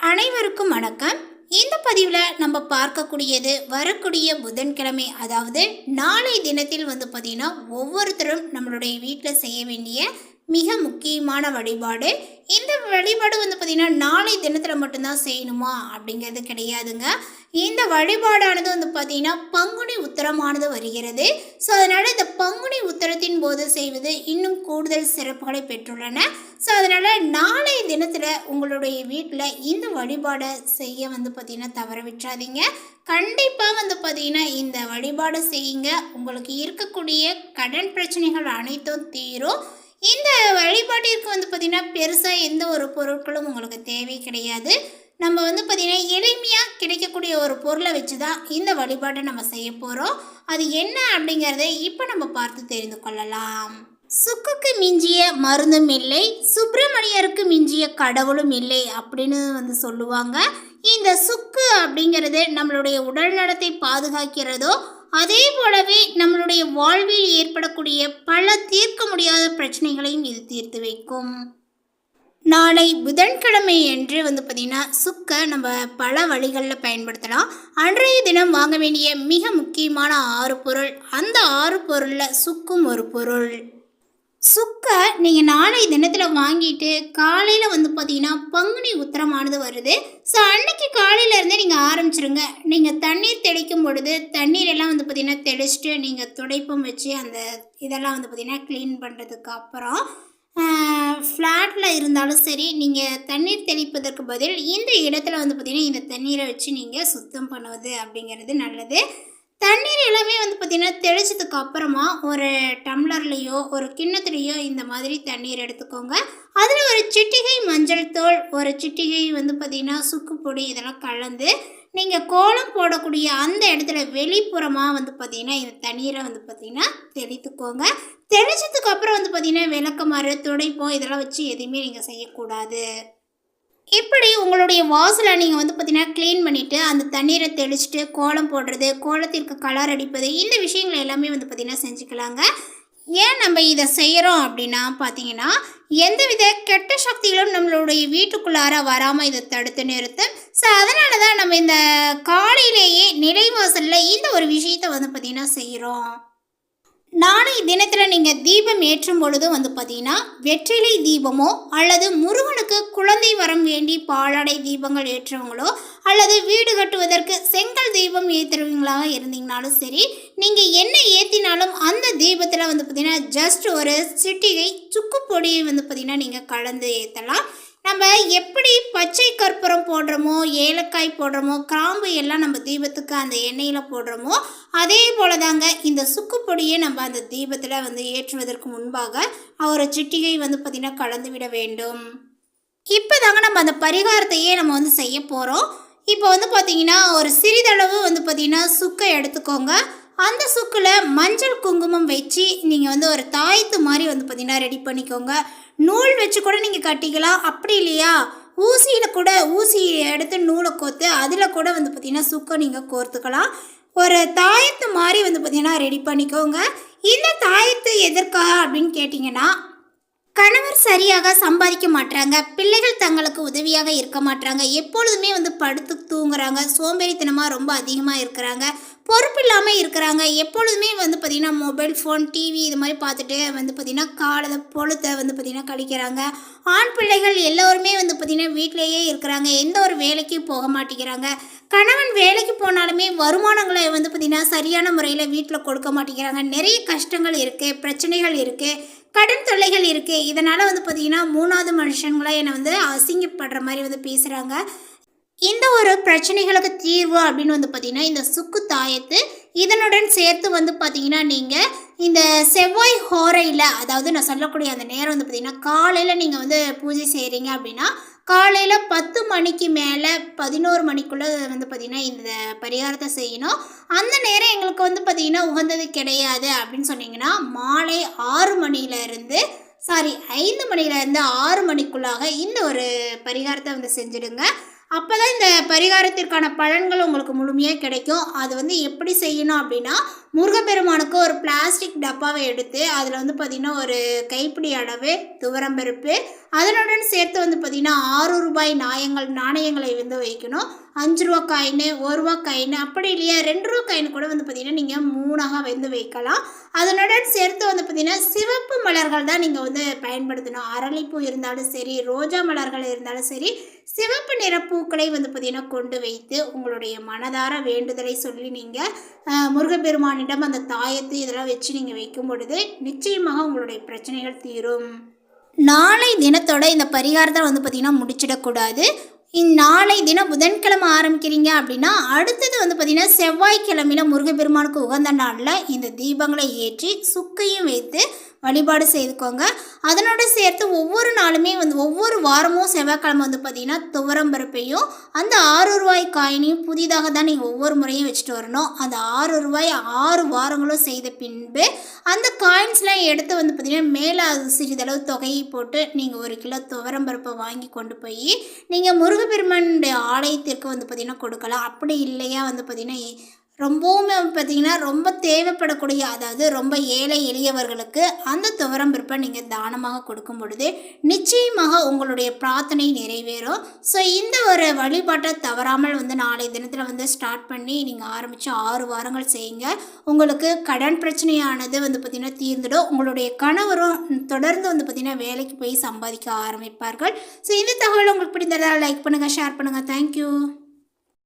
அனைவருக்கும் வணக்கம். இந்த பதிவில் நம்ம பார்க்கக்கூடியது வரக்கூடிய புதன்கிழமை, அதாவது நாளை தினத்தில் பார்த்தீங்கன்னா ஒவ்வொருத்தரும் நம்மளுடைய வீட்டில் செய்ய வேண்டிய மிக முக்கியமான வழிபாடு. இந்த வழிபாடு பார்த்திங்கன்னா நாளை தினத்தில் மட்டும்தான் செய்யணுமா அப்படிங்கிறது கிடையாதுங்க. இந்த வழிபாடானது பார்த்திங்கன்னா பங்குனி உத்திரமானது வருகிறது. ஸோ அதனால் இந்த பங்குனி உத்திரத்தின் போது செய்வது இன்னும் கூடுதல் சிறப்புகளை பெற்றுள்ளன. ஸோ அதனால் நாளை தினத்தில் உங்களுடைய வீட்டில் இந்த வழிபாடை செய்ய பார்த்திங்கன்னா தவற விட்டுறாதீங்க. கண்டிப்பாக பார்த்திங்கன்னா இந்த வழிபாடை செய்யுங்க. உங்களுக்கு இருக்கக்கூடிய கடன் பிரச்சனைகள் அனைத்தும் தீரும். இந்த வழிபாட்டிற்கு பார்த்திங்கன்னா பெருசாக எந்த ஒரு பொருட்களும் உங்களுக்கு தேவை கிடையாது. நம்ம பார்த்திங்கன்னா எளிமையாக கிடைக்கக்கூடிய ஒரு பொருளை வச்சு தான் இந்த வழிபாட்டை நம்ம செய்ய போகிறோம். அது என்ன அப்படிங்கிறத இப்போ நம்ம பார்த்து தெரிந்து கொள்ளலாம். சுக்குக்கு மிஞ்சிய மருந்தும் இல்லை, சுப்பிரமணியருக்கு மிஞ்சிய கடவுளும் இல்லை அப்படின்னு சொல்லுவாங்க. இந்த சுக்கு அப்படிங்கிறது நம்மளுடைய உடல் நலத்தை பாதுகாக்கிறதோ அதே போலவே நம்மளுடைய வாழ்வில் ஏற்படக்கூடிய பல தீர்க்க முடியாத பிரச்சனைகளையும் இது தீர்த்து வைக்கும். நாளை புதன்கிழமை என்று பார்த்திங்கன்னா சுக்கை நம்ம பல வழிகளில் பயன்படுத்தலாம். அன்றைய தினம் வாங்க வேண்டிய மிக முக்கியமான 6 பொருள், அந்த 6 பொருளில் சுக்கும் ஒரு பொருள். சுக்கை நீங்கள் நாளை தினத்தில் வாங்கிட்டு காலையில் பார்த்திங்கன்னா பங்குனி உத்திரமானது வருது. ஸோ அன்னைக்கு காலையிலேருந்தே நீங்கள் ஆரம்பிச்சிருங்க. நீங்கள் தண்ணீர் தெளிக்கும் பொழுது தண்ணீர் எல்லாம் பார்த்திங்கன்னா தெளிச்சுட்டு நீங்கள் துடைப்பம் வச்சு அந்த இதெல்லாம் பார்த்திங்கன்னா க்ளீன் பண்ணுறதுக்கு அப்புறம் ஃப்ளாட்டில் இருந்தாலும் சரி, நீங்கள் தண்ணீர் தெளிப்பதற்கு பதில் இந்த இடத்துல பார்த்திங்கன்னா இந்த தண்ணீரை வச்சு நீங்கள் சுத்தம் பண்ணுவது அப்படிங்கிறது நல்லது. தண்ணீர் எல்லாமே பார்த்திங்கன்னா தெளிச்சதுக்கு அப்புறமா ஒரு டம்ளர்லேயோ ஒரு கிண்ணத்துலேயோ இந்த மாதிரி தண்ணீர் எடுத்துக்கோங்க. அதில் ஒரு சிட்டிகை மஞ்சள் தூள், ஒரு சிட்டிகை பார்த்திங்கன்னா சுக்கு பொடி இதெல்லாம் கலந்து நீங்கள் கோலம் போடக்கூடிய அந்த இடத்துல வெளிப்புறமாக பார்த்திங்கன்னா இந்த தண்ணீரை பார்த்திங்கன்னா தெளித்துக்கோங்க. தெளிச்சதுக்கு அப்புறம் பார்த்திங்கன்னா விளக்கமாறு துடைப்போம் இதெல்லாம் வச்சு எதுவுமே நீங்கள் செய்யக்கூடாது. இப்படி உங்களுடைய வாசலை நீங்கள் பார்த்திங்கன்னா க்ளீன் பண்ணிவிட்டு அந்த தண்ணீரை தெளிச்சுட்டு கோலம் போடுறது, கோலத்திற்கு கலர் அடிப்பது, இந்த விஷயங்கள் எல்லாமே பார்த்திங்கன்னா செஞ்சுக்கலாங்க. ஏன் நம்ம இதை செய்கிறோம் அப்படின்னா பார்த்திங்கன்னா எந்தவித கெட்ட சக்திகளும் நம்மளுடைய வீட்டுக்குள்ளார வராமல் இதை தடுத்து நிறுத்தும். ஸோ அதனால தான் நம்ம இந்த காலையிலேயே நிலைவாசலில் இந்த ஒரு விஷயத்தை பார்த்திங்கன்னா செய்கிறோம். நாளை தினத்தில் நீங்கள் தீபம் ஏற்றும் பொழுது பார்த்திங்கன்னா வெற்றிலை தீபமோ அல்லது முருகனுக்கு குழந்தை வரம் வேண்டி பாலாடை தீபங்கள் ஏற்றுவங்களோ அல்லது வீடு கட்டுவதற்கு செங்கல் தீபம் ஏற்றுவீங்களாக இருந்தீங்கனாலும் சரி, நீங்கள் என்ன ஏற்றினாலும் அந்த தீபத்தில் பார்த்திங்கன்னா ஜஸ்ட் ஒரு சிட்டிகை சுக்கு பொடியை பார்த்திங்கன்னா நீங்கள் கலந்து ஏற்றலாம். நம்ம எப்படி பச்சை கற்பூரம் போடுறோமோ, ஏலக்காய் போடுறோமோ, கிராம்பு எல்லாம் நம்ம தீபத்துக்கு அந்த எண்ணெயில் போடுறோமோ அதே போல் தாங்க இந்த சுக்கு பொடியை நம்ம அந்த தீபத்தில் ஏற்றுவதற்கு முன்பாக ஒரு சிட்டிகை பார்த்திங்கன்னா கலந்து விட வேண்டும். இப்போ தாங்க நம்ம அந்த பரிகாரத்தையே நம்ம செய்ய போகிறோம். இப்போ பார்த்திங்கன்னா ஒரு சிறிதளவு பார்த்திங்கன்னா சுக்கை எடுத்துக்கோங்க. அந்த சுக்கில் மஞ்சள் குங்குமம் வச்சு நீங்கள் ஒரு தாயத்து மாதிரி பார்த்திங்கன்னா ரெடி பண்ணிக்கோங்க. நூல் வச்சு கூட நீங்கள் கட்டிக்கலாம். அப்படி இல்லையா ஊசியில் கூட ஊசி எடுத்து நூலை கோர்த்து அதில் கூட பார்த்திங்கன்னா சுக்கை நீங்கள் கோர்த்துக்கலாம். ஒரு தாயத்து மாதிரி பார்த்திங்கன்னா ரெடி பண்ணிக்கோங்க. இந்த தாயத்து எதற்காக அப்படின்னு கேட்டிங்கன்னா, கணவர் சரியாக சம்பாதிக்க மாட்டாங்க, பிள்ளைகள் தங்களுக்கு உதவியாக இருக்க மாட்டாங்க, எப்பொழுதுமே படுத்து தூங்குறாங்க, சோம்பேறித்தனமாக ரொம்ப அதிகமாக இருக்கிறாங்க, பொறுப்பு இல்லாமல் இருக்கிறாங்க, எப்பொழுதுமே பார்த்திங்கன்னா மொபைல் ஃபோன் டிவி இது மாதிரி பார்த்துட்டு பார்த்திங்கன்னா காலை பொழுத்தை பார்த்திங்கன்னா கழிக்கிறாங்க. ஆண் பிள்ளைகள் எல்லோருமே பார்த்திங்கன்னா வீட்டிலேயே இருக்கிறாங்க, எந்த ஒரு வேலைக்கும் போக மாட்டேங்கிறாங்க. கணவன் வேலைக்கு போனாலுமே வருமானங்களை பார்த்திங்கன்னா சரியான முறையில் வீட்டில் கொடுக்க மாட்டேங்கிறாங்க. நிறைய கஷ்டங்கள் இருக்குது, பிரச்சனைகள் இருக்குது, கடன் தொல்லைகள் இருக்குது. இதனால் பார்த்திங்கன்னா 3வது மனுஷங்களை என்னை அசிங்கப்படுற மாதிரி பேசுகிறாங்க. இந்த ஒரு பிரச்சனைகளுக்கு தீர்வு அப்படின்னு பார்த்திங்கன்னா இந்த சுக்கு தாயத்து இதனுடன் சேர்த்து பார்த்திங்கன்னா நீங்கள் இந்த செவ்வாய் ஹோரையில், அதாவது நான் சொல்லக்கூடிய அந்த நேரம் பார்த்திங்கன்னா காலையில் நீங்கள் பூஜை செய்கிறீங்க அப்படின்னா காலையில் 10 மணிக்கு மேலே 11 மணிக்குள்ளே பார்த்திங்கன்னா இந்த பரிகாரத்தை செய்யணும். அந்த நேரம் எங்களுக்கு பார்த்திங்கன்னா உகந்தது கிடையாது அப்படின்னு சொன்னீங்கன்னா மாலை 5 மணிலேருந்து 6 மணிக்குள்ளாக இந்த ஒரு பரிகாரத்தை செஞ்சுடுங்க. அப்போ தான் இந்த பரிகாரத்திற்கான பலன்கள் உங்களுக்கு முழுமையாக கிடைக்கும். அது எப்படி செய்யணும் அப்படின்னா, முருகப்பெருமானுக்கு ஒரு பிளாஸ்டிக் டப்பாவை எடுத்து அதில் வந்து பார்த்திங்கன்னா ஒரு கைப்பிடி அளவு துவரம்பருப்பு, அதனுடன் சேர்த்து வந்து பார்த்திங்கன்னா 6 ரூபாய் நாணயங்களை வந்து வைக்கணும். 5 ரூபா காயின், 1 ரூபா காயின், அப்படி இல்லையா 2 ரூபா காயின் கூட வந்து பார்த்திங்கன்னா நீங்கள் 3ஆக வந்து வைக்கலாம். அதனுடன் சேர்த்து வந்து பார்த்திங்கன்னா சிவப்பு மலர்கள் தான் நீங்கள் வந்து பயன்படுத்தணும். அரளிப்பூ இருந்தாலும் சரி, ரோஜா மலர்கள் இருந்தாலும் சரி, சிவப்பு நிற பூக்களை வந்து பார்த்திங்கன்னா கொண்டு வைத்து உங்களுடைய மனதார வேண்டுதலை சொல்லி நீங்கள் முருகப்பெருமானிடம் அந்த தாயத்து இதெல்லாம் வச்சு நீங்கள் வைக்கும் பொழுது நிச்சயமாக உங்களுடைய பிரச்சனைகள் தீரும். நாளை தினத்தோட இந்த பரிகாரத்தை வந்து பார்த்திங்கன்னா முடிச்சிடக்கூடாது. நாளை தினம் புதன்கிழமை ஆரம்பிக்கிறீங்க அப்படின்னா அடுத்தது வந்து பார்த்திங்கன்னா செவ்வாய்க்கிழமையில முருகப்பெருமானுக்கு உகந்த நாளில் இந்த தீபங்களை ஏற்றி சுக்கையும் வைத்து வழிபாடு செய்துக்கோங்க. அதனோட சேர்த்து ஒவ்வொரு நாளுமே வந்து ஒவ்வொரு வாரமும் செவ்வாய்க்கிழமை வந்து பார்த்திங்கன்னா துவரம்பருப்பையும் அந்த 6 ரூபாய் காயினையும் புதிதாக தான் நீங்கள் ஒவ்வொரு முறையும் வச்சுட்டு வரணும். அந்த 6 ரூபாய் 6 வாரங்களும் செய்த பின்பு அந்த காயின்ஸ்லாம் எடுத்து வந்து பார்த்திங்கன்னா மேலே அது சிறிதளவு தொகையை போட்டு நீங்கள் 1 கிலோ துவரம்பருப்பை வாங்கி கொண்டு போய் நீங்கள் முருகப்பெருமானுடைய ஆலயத்திற்கு வந்து பார்த்திங்கன்னா கொடுக்கலாம். அப்படி இல்லையா வந்து பார்த்திங்கன்னா ரொம்பவுமே பார்த்திங்கன்னா ரொம்ப தேவைப்படக்கூடிய, அதாவது ரொம்ப ஏழை எளியவர்களுக்கு அந்த துவரம்பருப்பை நீங்கள் தானமாக கொடுக்கும் பொழுது நிச்சயமாக உங்களுடைய பிரார்த்தனை நிறைவேறும். ஸோ இந்த ஒரு வழிபாட்டை தவறாமல் வந்து நாளை தினத்தில் வந்து ஸ்டார்ட் பண்ணி நீங்கள் ஆரம்பித்து 6 வாரங்கள் செய்யுங்க. உங்களுக்கு கடன் பிரச்சனையானது வந்து பார்த்திங்கன்னா தீர்ந்துடும். உங்களுடைய கணவரும் தொடர்ந்து வந்து பார்த்திங்கன்னா வேலைக்கு போய் சம்பாதிக்க ஆரம்பிப்பார்கள். ஸோ இந்த தகவல் உங்களுக்கு பிடித்ததால் லைக் பண்ணுங்கள், ஷேர் பண்ணுங்கள். தேங்க்யூ.